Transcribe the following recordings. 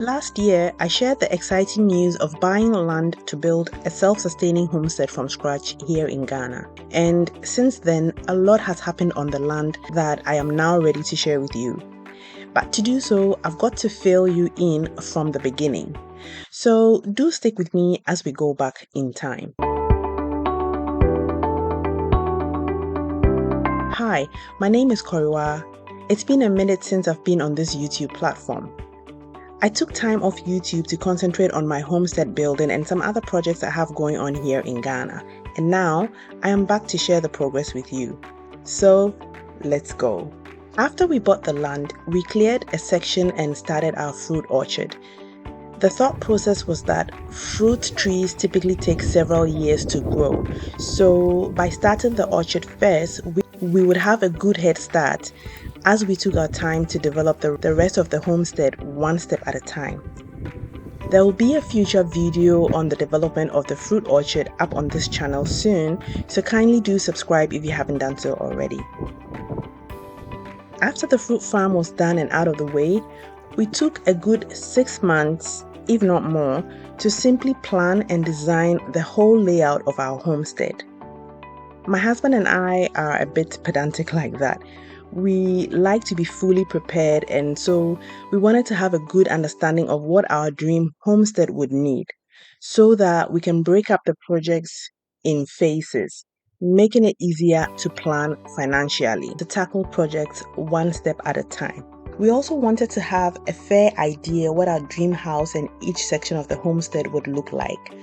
Last year, I shared the exciting news of buying land to build a self-sustaining homestead from scratch here in Ghana. And since then, a lot has happened on the land that I am now ready to share with you. But to do so, I've got to fill you in from the beginning. So do stick with me as we go back in time. Hi, my name is Koriwa. It's been a minute since I've been on this YouTube platform. I took time off YouTube to concentrate on my homestead building and some other projects I have going on here in Ghana. And now I am back to share the progress with you. So let's go. After we bought the land, we cleared a section and started our fruit orchard. The thought process was that fruit trees typically take several years to grow. So by starting the orchard first, we would have a good head start as we took our time to develop the rest of the homestead one step at a time. There will be a future video on the development of the fruit orchard up on this channel soon, so kindly do subscribe if you haven't done so already. After the fruit farm was done and out of the way, we took a good 6 months, if not more, to simply plan and design the whole layout of our homestead. My husband and I are a bit pedantic like that. We like to be fully prepared, and so we wanted to have a good understanding of what our dream homestead would need so that we can break up the projects in phases, making it easier to plan financially, to tackle projects one step at a time. We also wanted to have a fair idea what our dream house and each section of the homestead would look like.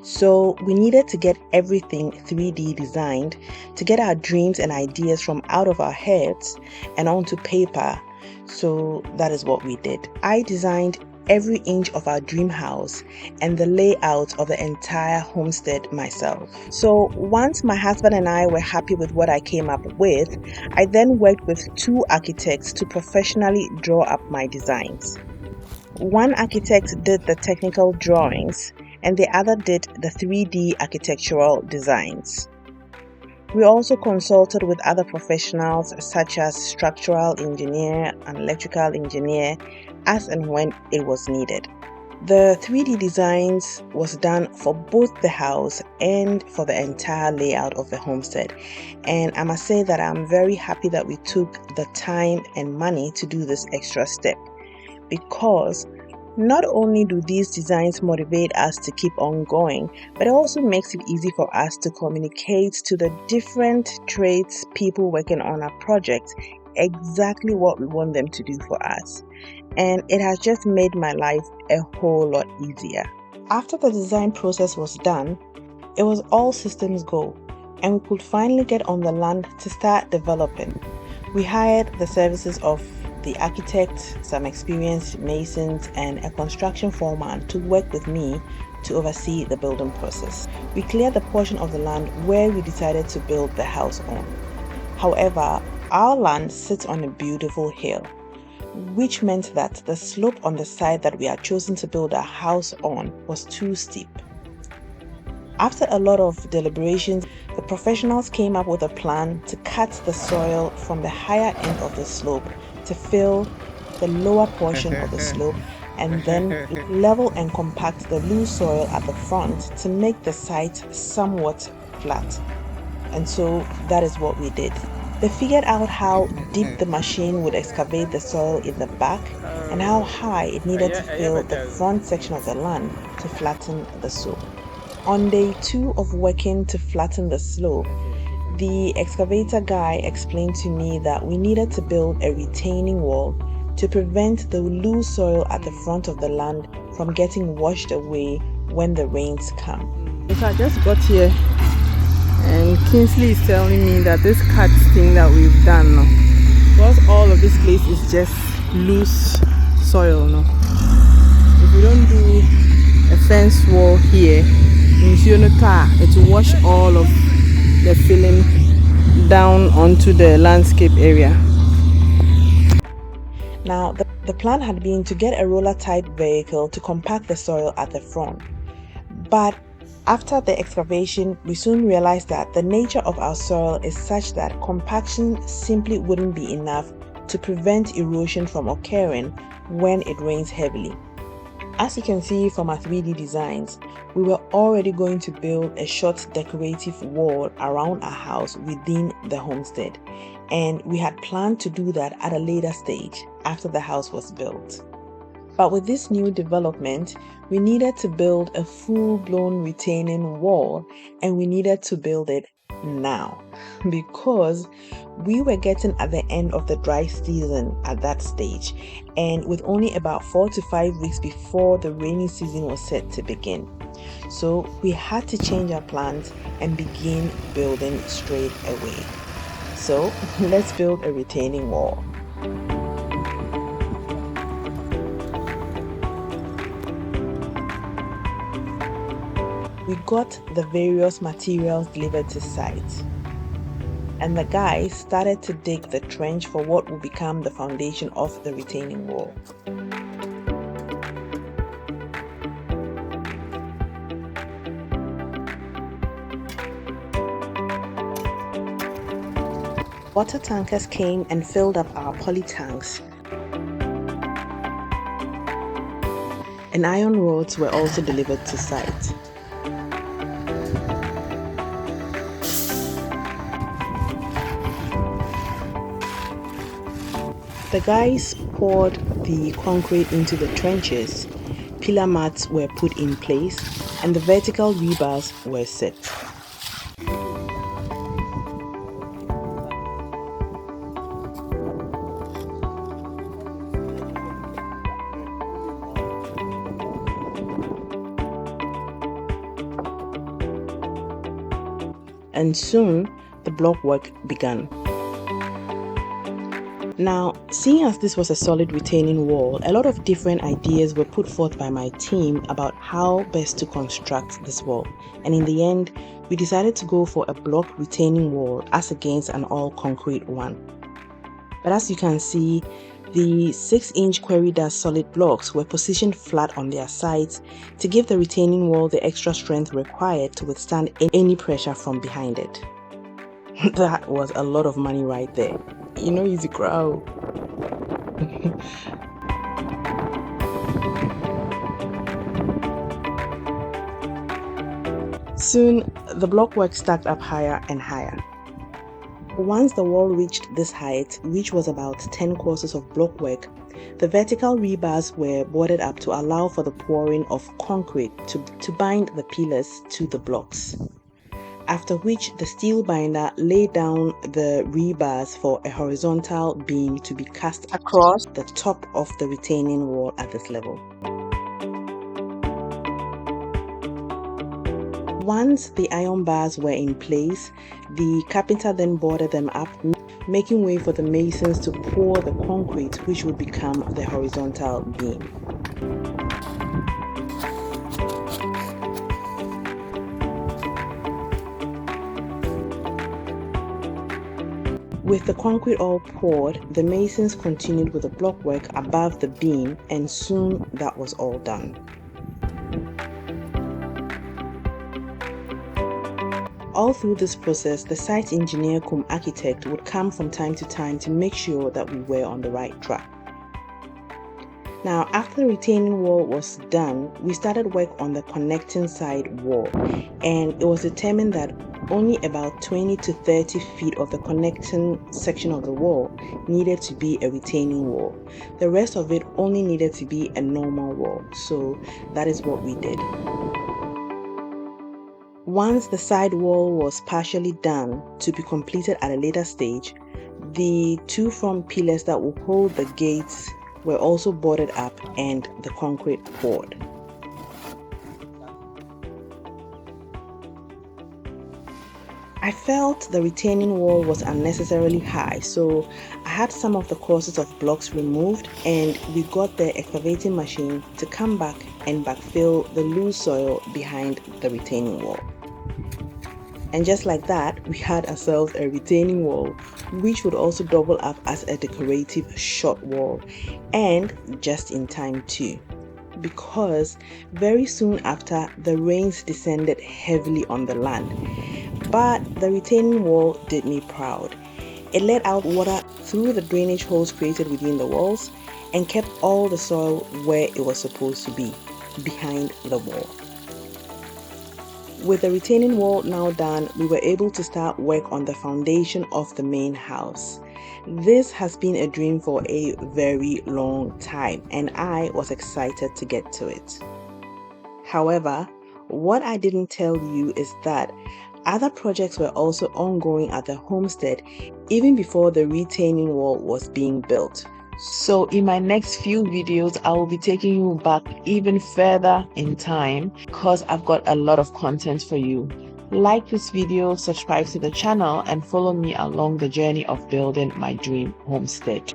So we needed to get everything 3D designed to get our dreams and ideas from out of our heads and onto paper. So that is what we did. I designed every inch of our dream house and the layout of the entire homestead myself. So once my husband and I were happy with what I came up with, I then worked with 2 architects to professionally draw up my designs. One architect did the technical drawings and the other did the 3D architectural designs. We also consulted with other professionals such as structural engineer and electrical engineer as and when it was needed. The 3D designs was done for both the house and for the entire layout of the homestead. And I must say that I'm very happy that we took the time and money to do this extra step, because not only do these designs motivate us to keep on going, but it also makes it easy for us to communicate to the different trades people working on our project exactly what we want them to do for us. And it has just made my life a whole lot easier. After the design process was done, it was all systems go, and we could finally get on the land to start developing. We hired the services of the architect, some experienced masons, and a construction foreman to work with me to oversee the building process. We cleared the portion of the land where we decided to build the house on. However, our land sits on a beautiful hill, which meant that the slope on the side that we had chosen to build our house on was too steep. After a lot of deliberations, the professionals came up with a plan to cut the soil from the higher end of the slope to fill the lower portion of the slope, and then level and compact the loose soil at the front to make the site somewhat flat. And so that is what we did. They figured out how deep the machine would excavate the soil in the back and how high it needed to fill the front section of the land to flatten the slope. On day 2 of working to flatten the slope, the excavator guy explained to me that we needed to build a retaining wall to prevent the loose soil at the front of the land from getting washed away when the rains come. So I just got here and Kingsley is telling me that this cut thing that we've done now, because all of this place is just loose soil now. If we don't do a fence wall here, it will wash all of the filling down onto the landscape area. Now, the plan had been to get a roller type vehicle to compact the soil at the front. But after the excavation, we soon realized that the nature of our soil is such that compaction simply wouldn't be enough to prevent erosion from occurring when it rains heavily. As you can see from our 3D designs, we were already going to build a short decorative wall around our house within the homestead, and we had planned to do that at a later stage after the house was built. But with this new development, we needed to build a full-blown retaining wall, and we needed to build it now because we were getting at the end of the dry season at that stage, and with only about 4 to 5 weeks before the rainy season was set to begin. So we had to change our plans and begin building straight away. So let's build a retaining wall. We got the various materials delivered to site, and the guys started to dig the trench for what will become the foundation of the retaining wall. Water tankers came and filled up our poly tanks, and iron rods were also delivered to site. The guys poured the concrete into the trenches, pillar mats were put in place, and the vertical rebars were set. And soon the block work began. Now, seeing as this was a solid retaining wall, a lot of different ideas were put forth by my team about how best to construct this wall. And in the end, we decided to go for a block retaining wall as against an all concrete one. But as you can see, the 6-inch quarry dust solid blocks were positioned flat on their sides to give the retaining wall the extra strength required to withstand any pressure from behind it. That was a lot of money right there. You know, easy crowd. Soon, the block work stacked up higher and higher. Once the wall reached this height, which was about 10 courses of block work, the vertical rebars were boarded up to allow for the pouring of concrete to bind the pillars to the blocks. After which the steel binder laid down the rebars for a horizontal beam to be cast across the top of the retaining wall at this level. Once the iron bars were in place, the carpenter then boarded them up, making way for the masons to pour the concrete, which would become the horizontal beam. With the concrete all poured, the masons continued with the block work above the beam, and soon that was all done. All through this process, the site engineer cum architect would come from time to time to make sure that we were on the right track. Now, after the retaining wall was done, we started work on the connecting side wall, and it was determined that only about 20 to 30 feet of the connecting section of the wall needed to be a retaining wall. The rest of it only needed to be a normal wall, so that is what we did. Once the side wall was partially done, to be completed at a later stage, the 2 front pillars that will hold the gates were also boarded up and the concrete poured. I felt the retaining wall was unnecessarily high, so I had some of the courses of blocks removed, and we got the excavating machine to come back and backfill the loose soil behind the retaining wall. And just like that, we had ourselves a retaining wall, which would also double up as a decorative short wall, and just in time too, because very soon after, the rains descended heavily on the land. But the retaining wall did me proud, It let out water through the drainage holes created within the walls and kept all the soil where it was supposed to be, behind the wall. With the retaining wall now done, we were able to start work on the foundation of the main house. This has been a dream for a very long time, and I was excited to get to it. However, what I didn't tell you is that other projects were also ongoing at the homestead even before the retaining wall was being built. So in my next few videos, I will be taking you back even further in time because I've got a lot of content for you. Like this video, subscribe to the channel, and follow me along the journey of building my dream homestead.